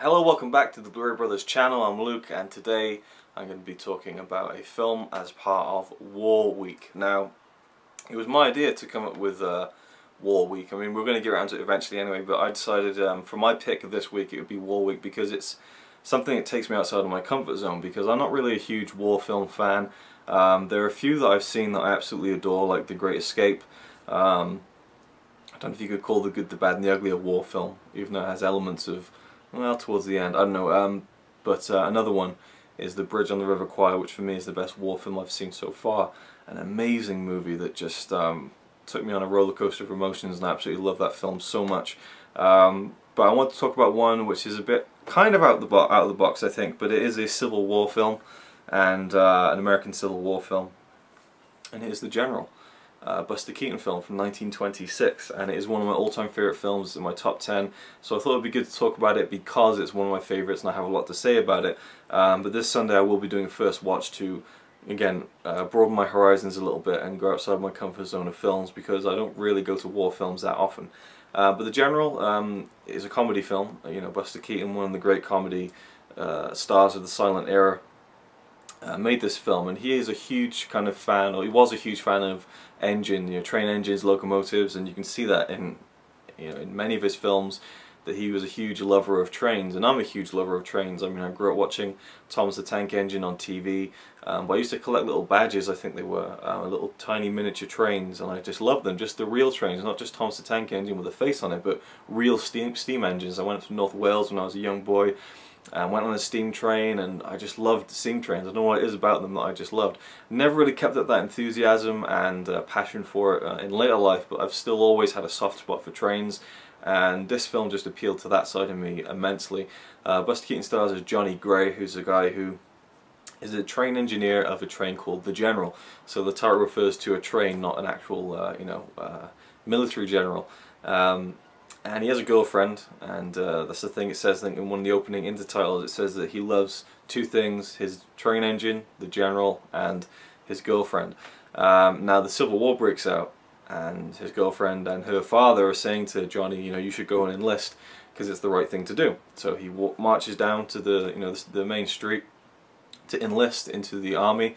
Hello, welcome back to the Blu-ray Brothers channel. I'm Luke, and today I'm going to be talking about a film as part of War Week. Now, it was my idea to come up with War Week. I mean, we're going to get around to it eventually anyway, but I decided for my pick of this week it would be War Week because it's something that takes me outside of my comfort zone, because I'm not really a huge war film fan. There are a few that I've seen that I absolutely adore, like The Great Escape. I don't know if you could call The Good, the Bad and the Ugly a war film, even though it has elements of, well, towards the end, I don't know. But another one is The Bridge on the River Kwai, which for me is the best war film I've seen so far. An amazing movie that just took me on a roller coaster of emotions, and I absolutely love that film so much. But I want to talk about one which is a bit kind of out of the box, I think, but it is a Civil War film, and an American Civil War film, and it is The General. Buster Keaton film from 1926, and it is one of my all-time favourite films. It's in my top 10, so I thought it would be good to talk about it because it's one of my favourites and I have a lot to say about it. But this Sunday I will be doing a first watch to, again, broaden my horizons a little bit and go outside my comfort zone of films, because I don't really go to war films that often. But The General is a comedy film. You know, Buster Keaton, one of the great comedy stars of the silent era, made this film, and he is a huge kind of fan, or he was a huge fan of train engines, locomotives, and you can see that in in many of his films that he was a huge lover of trains, and I'm a huge lover of trains. I mean, I grew up watching Thomas the Tank Engine on TV, but I used to collect little badges, I think they were, little tiny miniature trains, and I just loved them, just the real trains, not just Thomas the Tank Engine with a face on it, but real steam engines. I went up to North Wales when I was a young boy, and went on a steam train, and I just loved steam trains. I don't know what it is about them that I just loved. Never really kept up that enthusiasm and passion for it in later life, but I've still always had a soft spot for trains, and this film just appealed to that side of me immensely. Buster Keaton stars as Johnny Gray, who's a guy who is a train engineer of a train called the General. So the title refers to a train, not an actual military general. And he has a girlfriend, and that's the thing it says, I think, in one of the opening intertitles. It says that he loves two things: his train engine, the General, and his girlfriend. Now the Civil War breaks out, and his girlfriend and her father are saying to Johnny, you should go and enlist because it's the right thing to do. So he marches down to the main street to enlist into the army,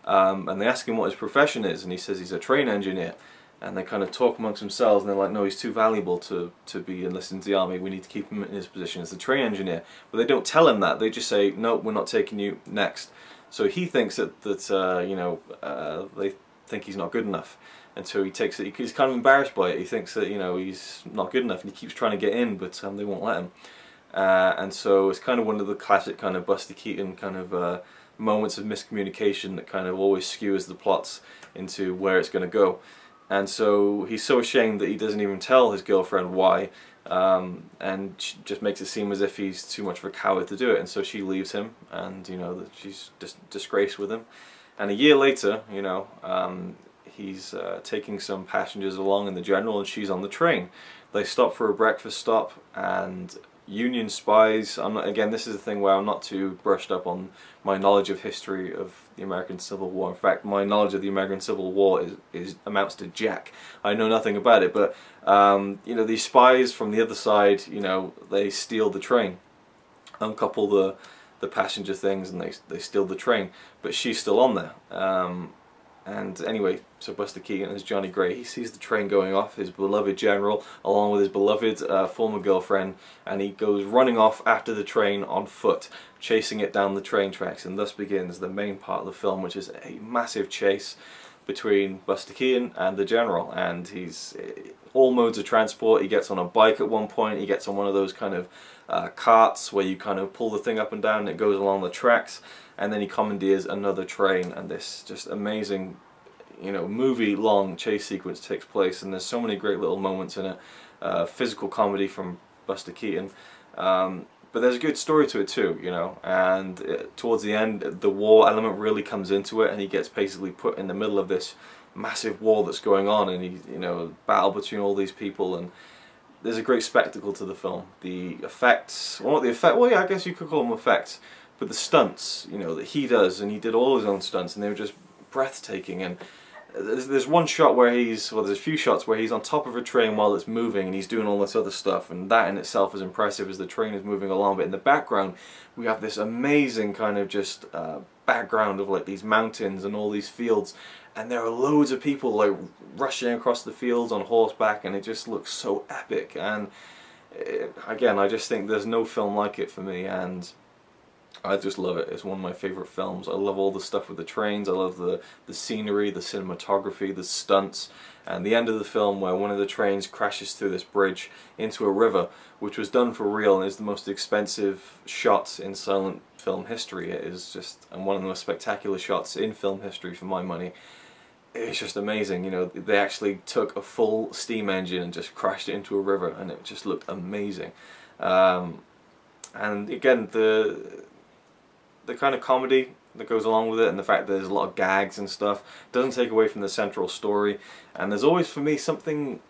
and they ask him what his profession is, and he says he's a train engineer. And they kind of talk amongst themselves, and they're like, no, he's too valuable to be enlisted into the army, we need to keep him in his position as the train engineer. But they don't tell him that, they just say, no, we're not taking you, next. So he thinks that they think he's not good enough, and so he takes it. He's kind of embarrassed by it. He thinks that he's not good enough, and he keeps trying to get in, but they won't let him. And so it's kind of one of the classic kind of Buster Keaton kind of moments of miscommunication that kind of always skewers the plots into where it's going to go. And so he's so ashamed that he doesn't even tell his girlfriend why, and just makes it seem as if he's too much of a coward to do it. And so she leaves him, and that she's just disgraced with him. And a year later, he's taking some passengers along in the General, and she's on the train. They stop for a breakfast stop, and Union spies. Again, this is the thing where I'm not too brushed up on my knowledge of history of the American Civil War. In fact, my knowledge of the American Civil War amounts to jack. I know nothing about it, but these spies from the other side, they steal the train, uncouple the passenger things, and they steal the train. But she's still on there. And anyway, so Buster Keaton as Johnny Gray, he sees the train going off, his beloved General, along with his beloved former girlfriend, and he goes running off after the train on foot, chasing it down the train tracks, and thus begins the main part of the film, which is a massive chase between Buster Keaton and the General. And he's all modes of transport. He gets on a bike at one point, he gets on one of those kind of carts where you kind of pull the thing up and down and it goes along the tracks, and then he commandeers another train, and this just amazing movie-long chase sequence takes place, and there's so many great little moments in it. Physical comedy from Buster Keaton, but there's a good story to it too, and towards the end the war element really comes into it, and he gets basically put in the middle of this massive war that's going on, and he battle between all these people, and there's a great spectacle to the film. The effects, well, not the effect, well, yeah, I guess you could call them effects, but the stunts, that he does, and he did all his own stunts, and they were just breathtaking. And there's one shot where there's a few shots where he's on top of a train while it's moving and he's doing all this other stuff, and that in itself is impressive as the train is moving along. But in the background we have this amazing kind of just background of like these mountains and all these fields, and there are loads of people like rushing across the fields on horseback, and it just looks so epic. And again, I just think there's no film like it for me, and I just love it. It's one of my favourite films. I love all the stuff with the trains, I love the scenery, the cinematography, the stunts, and the end of the film where one of the trains crashes through this bridge into a river, which was done for real and is the most expensive shot in silent film history. It is just one of the most spectacular shots in film history for my money. It's just amazing. You know, they actually took a full steam engine and just crashed it into a river, and it just looked amazing. And again, the kind of comedy that goes along with it, and the fact that there's a lot of gags and stuff, doesn't take away from the central story. And there's always, for me, something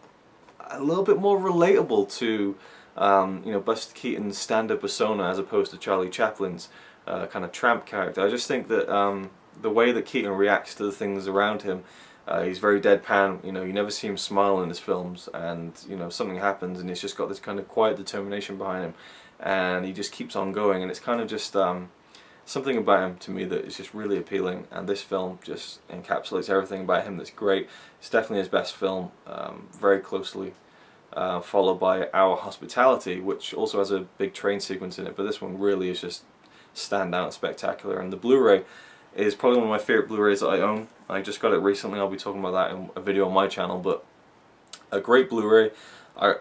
a little bit more relatable to you know, Buster Keaton's stand-up persona as opposed to Charlie Chaplin's kind of tramp character. I just think that the way that Keaton reacts to the things around him, he's very deadpan. You know, you never see him smile in his films, and you know, something happens and he's just got this kind of quiet determination behind him, and he just keeps on going, and it's kind of just something about him to me that is just really appealing, and this film just encapsulates everything about him that's great. It's definitely his best film, very closely followed by Our Hospitality, which also has a big train sequence in it, but this one really is just standout and spectacular. And the Blu-ray is probably one of my favourite Blu-rays that I own. I just got it recently. I'll be talking about that in a video on my channel, but a great Blu-ray. I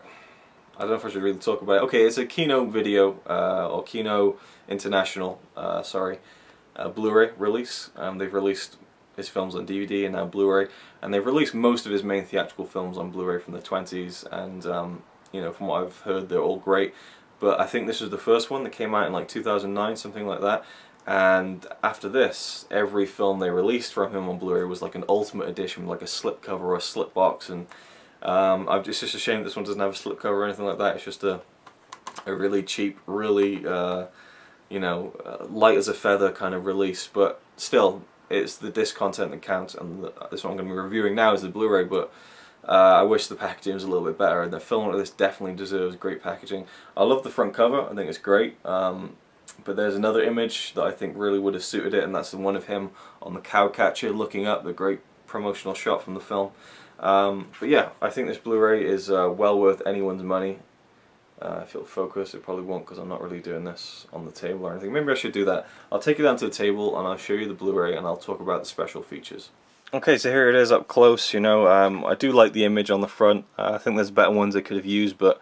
don't know if I should really talk about it. Okay, it's a Kino Video, or Kino International, Blu-ray release. They've released his films on DVD and now Blu-ray, and they've released most of his main theatrical films on Blu-ray from the 20s, and you know, from what I've heard, they're all great. But I think this was the first one that came out in like 2009, something like that. And after this, every film they released from him on Blu-ray was like an ultimate edition, like a slipcover or a slipbox, and it's just a shame this one doesn't have a slipcover or anything like that. It's just a really cheap, really you know, light as a feather kind of release, but still, it's the disc content that counts, and this one I'm going to be reviewing now is the Blu-ray, but I wish the packaging was a little bit better, and the film like this definitely deserves great packaging. I love the front cover, I think it's great, but there's another image that I think really would have suited it, and that's the one of him on the cow catcher looking up, the great promotional shot from the film. But yeah, I think this Blu-ray is well worth anyone's money. If it'll focus, it probably won't because I'm not really doing this on the table or anything. Maybe I should do that. I'll take you down to the table and I'll show you the Blu-ray and I'll talk about the special features. Okay, so here it is up close. You know, I do like the image on the front. I think there's better ones they could have used, but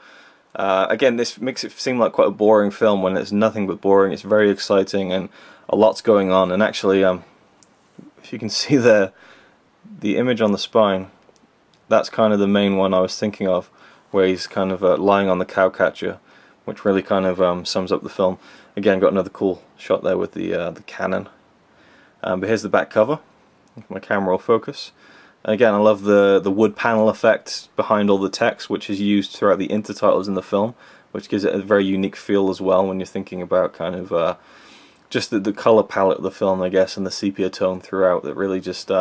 again, this makes it seem like quite a boring film when it's nothing but boring. It's very exciting and a lot's going on. And actually, if you can see the image on the spine, that's kind of the main one I was thinking of, where he's kind of lying on the cow catcher, which really kind of sums up the film. Again, got another cool shot there with the cannon. But here's the back cover. If my camera will focus. And again, I love the wood panel effect behind all the text, which is used throughout the intertitles in the film, which gives it a very unique feel as well when you're thinking about kind of just the color palette of the film, I guess, and the sepia tone throughout. That really just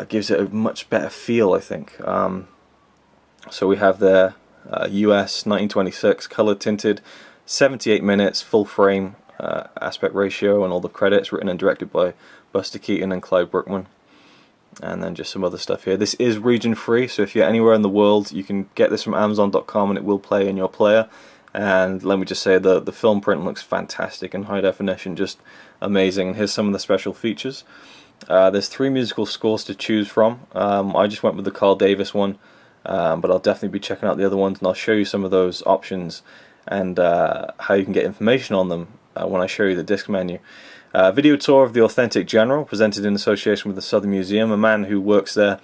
gives it a much better feel, I think. So we have there US 1926, color tinted, 78 minutes, full frame, aspect ratio, and all the credits, written and directed by Buster Keaton and Clive Brookman. And then just some other stuff here. This is region free, so if you're anywhere in the world, you can get this from Amazon.com and it will play in your player. And let me just say, the film print looks fantastic in high definition, just amazing. And here's some of the special features. There's 3 musical scores to choose from. I just went with the Carl Davis one. But I'll definitely be checking out the other ones, and I'll show you some of those options and how you can get information on them when I show you the disc menu. Video tour of the Authentic General, presented in association with the Southern Museum. A man who works there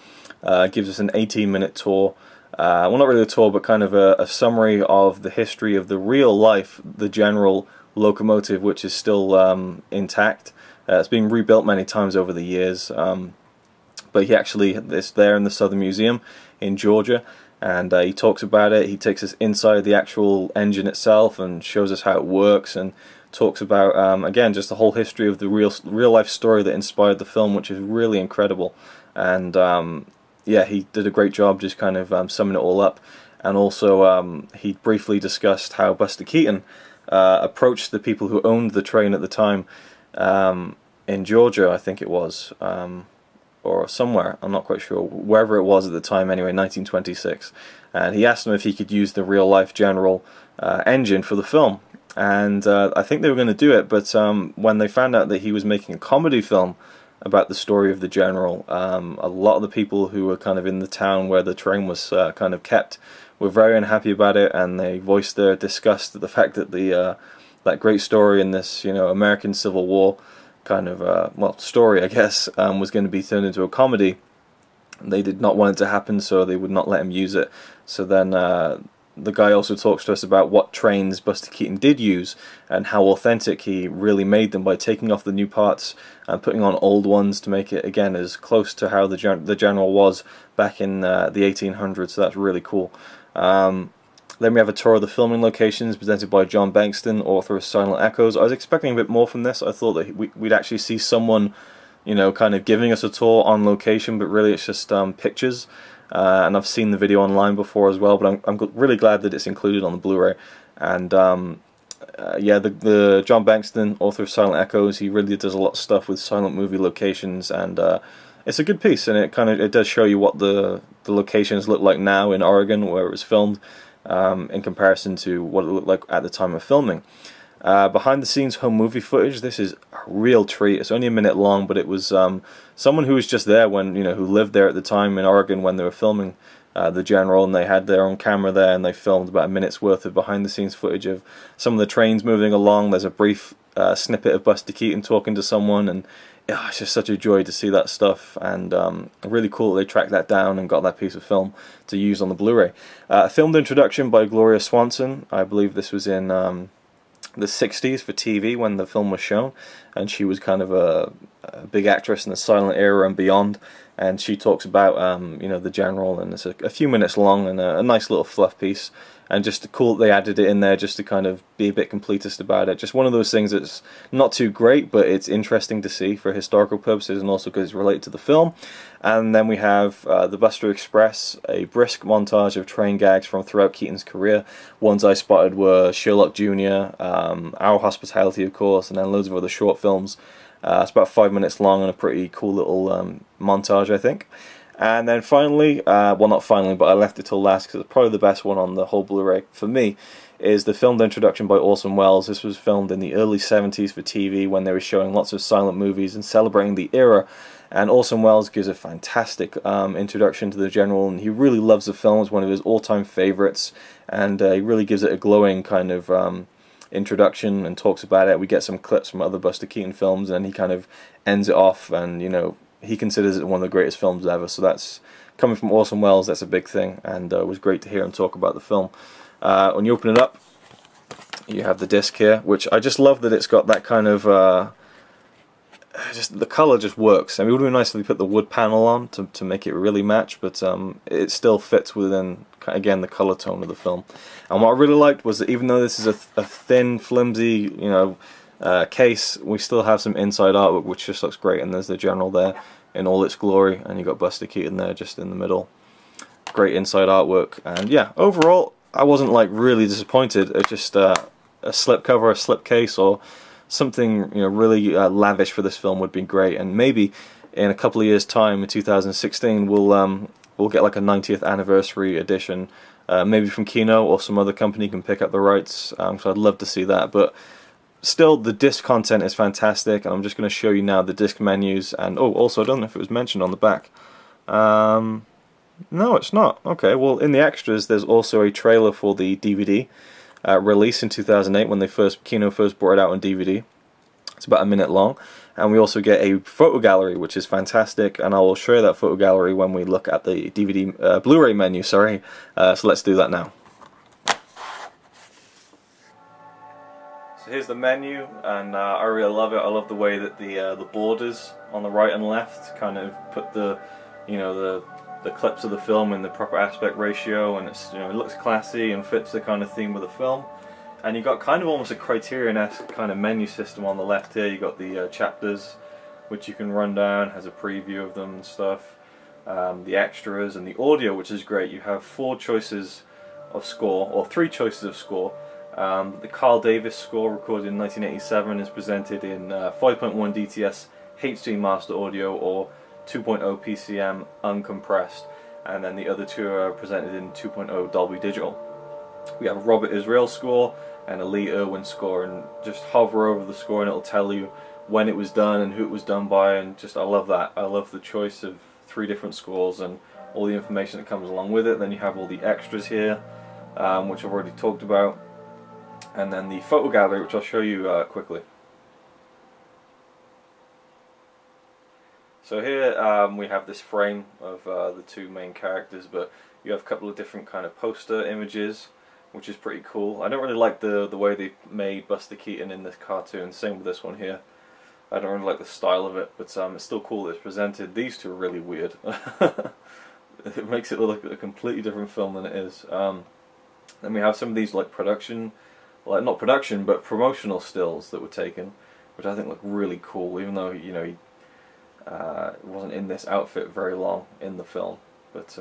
gives us an 18-minute tour. Well, not really a tour, but kind of a summary of the history of the real life, the General locomotive, which is still intact. It's been rebuilt many times over the years. But he actually is there in the Southern Museum in Georgia, and he talks about it. He takes us inside the actual engine itself and shows us how it works, and talks about again just the whole history of the real life story that inspired the film, which is really incredible. and yeah, he did a great job just kind of summing it all up. And also he briefly discussed how Buster Keaton approached the people who owned the train at the time in Georgia, I think it was, or somewhere, I'm not quite sure, wherever it was at the time anyway, 1926, and he asked them if he could use the real-life General engine for the film, and I think they were going to do it, but when they found out that he was making a comedy film about the story of the General, a lot of the people who were kind of in the town where the train was kind of kept were very unhappy about it, and they voiced their disgust at the fact that the that great story in this, you know, American Civil War kind of well, story, I guess, was going to be turned into a comedy. They did not want it to happen, so they would not let him use it. So then the guy also talks to us about what trains Buster Keaton did use and how authentic he really made them by taking off the new parts and putting on old ones to make it, again, as close to how the General was back in the 1800s. So that's really cool. Then we have a tour of the filming locations presented by John Bankston, author of Silent Echoes. I was expecting a bit more from this. I thought that we'd actually see someone, you know, kind of giving us a tour on location, but really it's just pictures. And I've seen the video online before as well, but I'm really glad that it's included on the Blu-ray. And yeah, the John Bankston, author of Silent Echoes, he really does a lot of stuff with silent movie locations, and it's a good piece, and it does show you what the locations look like now in Oregon, where it was filmed, in comparison to what it looked like at the time of filming. Behind the scenes home movie footage, this is a real treat. It's only a minute long, but it was someone who was just there when, you know, who lived there at the time in Oregon when they were filming the General, and they had their own camera there, and they filmed about a minute's worth of behind the scenes footage of some of the trains moving along. There's a brief snippet of Buster Keaton talking to someone, and yeah, it's just such a joy to see that stuff, and really cool that they tracked that down and got that piece of film to use on the Blu-ray. Filmed introduction by Gloria Swanson. I believe this was in the 60s for TV when the film was shown, and she was kind of a big actress in the silent era and beyond, and she talks about you know, the General, and it's a few minutes long and a nice little fluff piece, and just cool that they added it in there just to kind of be a bit completist about it. Just one of those things that's not too great, but it's interesting to see for historical purposes and also because it's related to the film. And then we have the Buster Express, a brisk montage of train gags from throughout Keaton's career. Ones I spotted were Sherlock Jr., Our Hospitality, of course, and then loads of other short films. It's about 5 minutes long and a pretty cool little montage, I think. And then finally, well, not finally, but I left it till last because it's probably the best one on the whole Blu-ray for me, is the filmed introduction by Orson Welles. This was filmed in the early 70s for TV when they were showing lots of silent movies and celebrating the era. And Orson Welles gives a fantastic introduction to the General, and he really loves the film. It's one of his all-time favorites, and he really gives it a glowing kind of introduction and talks about it. We get some clips from other Buster Keaton films, and he kind of ends it off, and, you know, he considers it one of the greatest films ever, so that's coming from Orson Welles. That's a big thing, and it was great to hear him talk about the film. When you open it up, you have the disc here, which I just love that it's got that kind of just the color just works. I mean, it would have been nice if they put the wood panel on to make it really match, but it still fits within, again, the color tone of the film. And what I really liked was that even though this is a thin, flimsy, you know, case, we still have some inside artwork which just looks great, and there's the General there in all its glory, and you got Buster Keaton there just in the middle. Great inside artwork, and yeah, overall I wasn't like really disappointed. It's just a slip cover, a slip case, or something, you know, really lavish for this film would be great. And maybe in a couple of years' time, in 2016, we'll get like a 90th anniversary edition, maybe from Kino or some other company can pick up the rights. So I'd love to see that, but still, the disc content is fantastic, and I'm just going to show you now the disc menus. And oh, also, I don't know if it was mentioned on the back. No, it's not. Okay, well, in the extras, there's also a trailer for the DVD release in 2008 when Kino first brought it out on DVD. It's about a minute long, and we also get a photo gallery, which is fantastic, and I will show you that photo gallery when we look at the DVD Blu-ray menu. Sorry, so let's do that now. So here's the menu, and I really love it. I love the way that the borders on the right and left kind of put the, you know, the clips of the film in the proper aspect ratio, and it's, you know, it looks classy and fits the kind of theme of the film. And you've got kind of almost a Criterion-esque kind of menu system on the left here. You've got the chapters, which you can run down, has a preview of them and stuff. the extras and the audio, which is great. You have 4 choices of score, or 3 choices of score. The Carl Davis score, recorded in 1987, is presented in 5.1 DTS HD master audio or 2.0 PCM uncompressed, and then the other 2 are presented in 2.0 Dolby Digital. We have a Robert Israel score and a Lee Irwin score, and just hover over the score and it'll tell you when it was done and who it was done by, and just I love that. I love the choice of 3 different scores and all the information that comes along with it. Then you have all the extras here, which I've already talked about, and then the photo gallery, which I'll show you quickly. So here we have this frame of the 2 main characters, but you have a couple of different kind of poster images, which is pretty cool. I don't really like the way they made Buster Keaton in this cartoon. Same with this one here. I don't really like the style of it, but it's still cool that it's presented. These 2 are really weird. It makes it look like a completely different film than it is. Then we have some of these like production, like not production, but promotional stills that were taken, which I think look really cool, even though, you know, he wasn't in this outfit very long in the film. But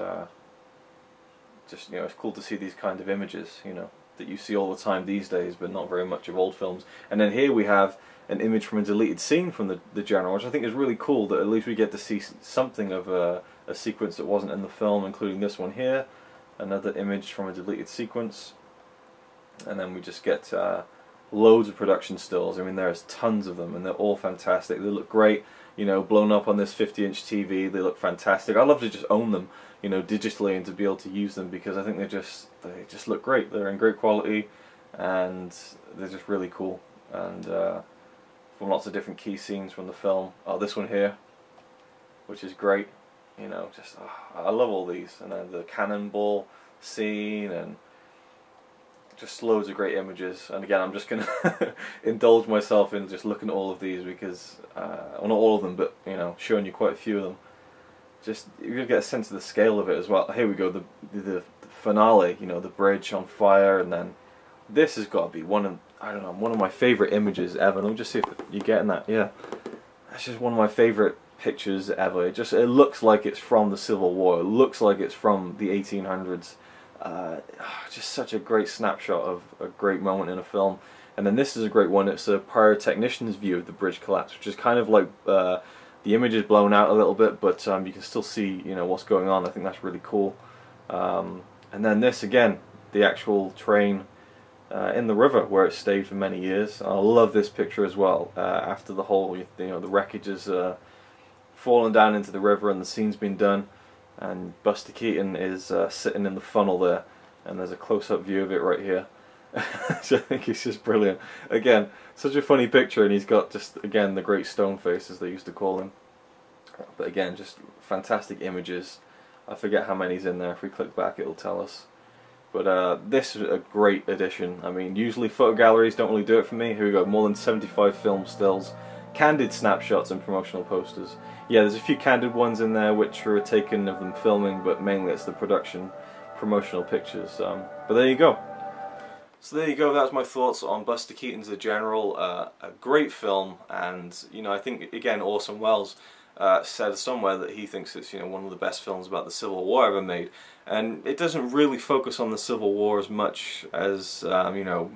just, you know, it's cool to see these kind of images, you know, that you see all the time these days, but not very much of old films. And then here we have an image from a deleted scene from the General, which I think is really cool, that at least we get to see something of a sequence that wasn't in the film, including this one here, another image from a deleted sequence, and then we just get loads of production stills. I mean, there's tons of them, and they're all fantastic. They look great, you know, blown up on this 50-inch TV. They look fantastic. I'd love to just own them, you know, digitally, and to be able to use them, because I think they just look great. They're in great quality, and they're just really cool. And from lots of different key scenes from the film. Oh, this one here, which is great. You know, just I love all these. And then the cannonball scene, and just loads of great images. And again, I'm just going to indulge myself in just looking at all of these, because, well, not all of them, but, you know, showing you quite a few of them. Just, you're going to get a sense of the scale of it as well. Here we go, the finale, you know, the bridge on fire, and then this has got to be one of my favourite images ever. Let me just see if you're getting that. Yeah, that's just one of my favourite pictures ever. It looks like it's from the Civil War. It looks like it's from the 1800s. Just such a great snapshot of a great moment in a film. And then this is a great one. It's a pyrotechnician's view of the bridge collapse, which is kind of like the image is blown out a little bit, but you can still see, you know, what's going on. I think that's really cool. And then this again, the actual train in the river where it stayed for many years. I love this picture as well. After the whole, you know, the wreckage has fallen down into the river and the scene's been done, and Buster Keaton is sitting in the funnel there, and there's a close-up view of it right here. So I think it's just brilliant. Again, such a funny picture, and he's got just, again, the great stone face, as they used to call him. But again, just fantastic images. I forget how many's in there. If we click back, it'll tell us. But this is a great addition. I mean, usually photo galleries don't really do it for me. Here we go, more than 75 film stills, candid snapshots and promotional posters. Yeah, there's a few candid ones in there which were taken of them filming, but mainly it's the production promotional pictures. But there you go. So there you go, that was my thoughts on Buster Keaton's The General. A great film, and, you know, I think, again, Orson Welles said somewhere that he thinks it's, you know, one of the best films about the Civil War ever made. And it doesn't really focus on the Civil War as much as, you know,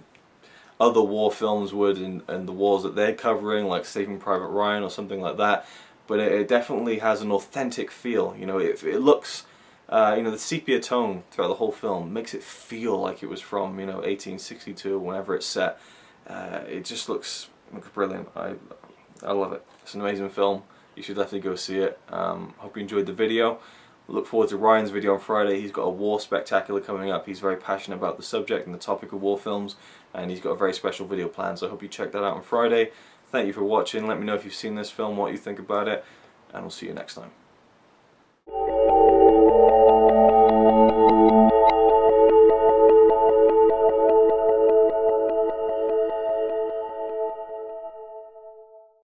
other war films would, and the wars that they're covering, like Saving Private Ryan or something like that. But it definitely has an authentic feel. You know, it looks, you know, the sepia tone throughout the whole film makes it feel like it was from, you know, 1862, whenever it's set. It just looks brilliant. I love it. It's an amazing film. You should definitely go see it. Hope you enjoyed the video. Look forward to Ryan's video on Friday. He's got a war spectacular coming up. He's very passionate about the subject and the topic of war films, and he's got a very special video planned, so I hope you check that out on Friday. Thank you for watching. Let me know if you've seen this film, what you think about it, and we'll see you next time.